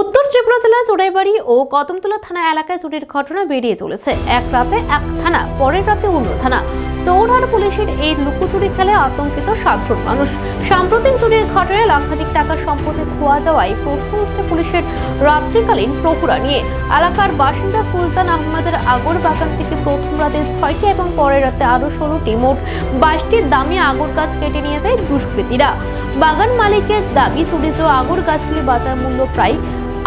উত্তর ত্রিপুরা জেলার চোরাইবাড়ি ও কদমতলা থানা এলাকায় চুরির ঘটনা বেরিয়ে চলেছে। এক রাতে এক থানা, পরের রাতে অন্য থানা। চোর আর পুলিশের এই লুকোচুরি খেলে আতঙ্কিত সাধারণ মানুষ। সাম্প্রতিক চুরির ঘটনায় লক্ষাধিক টাকার সম্পত্তি খোয়া যাওয়ায় প্রশ্ন উঠছে পুলিশের রাত্রিকালীন প্রহরা নিয়ে। এলাকার বাসিন্দা সুলতান আহমেদের আগর বাগান থেকে প্রথম রাতে 6টি এবং পরের রাতে আরো 16টি, মোট 22টির দামি আগর গাছ কেটে নিয়ে যায় দুষ্কৃতীরা। বাগান মালিকের দাবি, চুরিত আগর গাছগুলি বাজার মূল্য প্রায়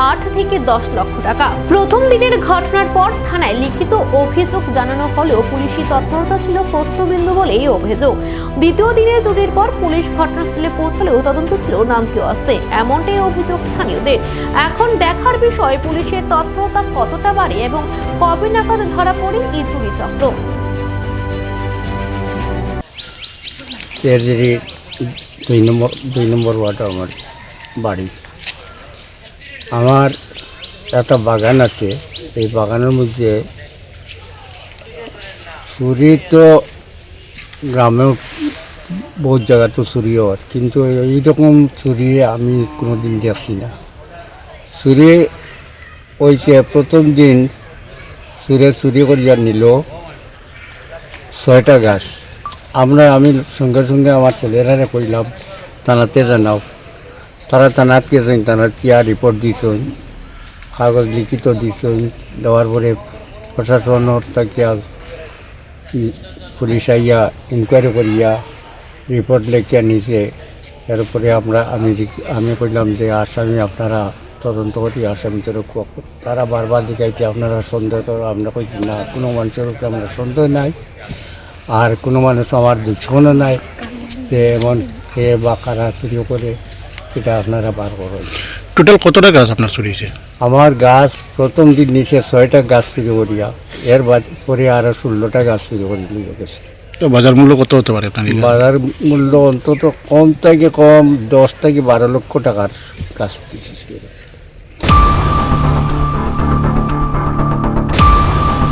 8 থেকে 10 লক্ষ টাকা। প্রথম দিনের ঘটনার পর থানায় লিখিত অভিযোগ জানানো হলেও পুলিশি তৎপরতা ছিল প্রশ্নবিন্দু বলে এই অভিযোগ। দ্বিতীয় দিনের চুরির পর পুলিশ ঘটনাস্থলে পৌঁছলেও তদন্ত ছিল নামকীয় আস্তে, এমনটাই অভিযোগ স্থানীয়দের। এখন দেখার বিষয় পুলিশের তৎপরতা কতটা বাড়ে এবং কবে নাগাদ ধরা পড়ে এই চুরি চক্র। দুই নম্বর ওয়ার্ডে আমার বাড়ি। আমার একটা বাগান আছে, এই বাগানের মধ্যে চুরি তো গ্রামেও বহুত জায়গা তো চুরি হয়, কিন্তু এইরকম চুরি আমি কোনোদিন দেখছি না। চুরি হয়েছে প্রথম দিন চুরি করিয়া নিল 6টা গাছ। আমি সঙ্গে সঙ্গে আমার ছেলেরা কইলাম থানাতে জানাও। তারা থানাত গেছেন, থানাত কিয়া রিপোর্ট দিয়েছেন, কাগজ লিখিত দিয়েছেন। দেওয়ার পরে প্রশাসনের থেকে পুলিশ আইয়া ইনকোয়ারি করিয়া রিপোর্ট লেখিয়া নিছে। এরপরে আমি কইলাম যে আসামি আপনারা তদন্ত করি, আসামিদের তারা বারবার দেখাইছে আপনারা সন্দেহ করো। আমরা কইছি না, কোনো মানুষের উপরে আমরা সন্দেহ নাই, আর কোনো মানুষ আমার দুঃসমনও নাই যে এমন খেয়ে বা কারা চুরি করে, সেটা আপনারা বার করেন। টোটাল কতটা গাছ আপনার চুরি হয়েছে? আমার গাছ প্রথম দিন নিচে 6টা গাছ চুরি করিয়া, এর পরে আরো 16টা গাছ চুরি করে নিয়ে গেছে। তো বাজার মূল্য কত হতে পারে আপনার? বাজার মূল্য অন্তত কম থেকে কম 10 থেকে 12 লক্ষ টাকার গাছ দিয়েছে।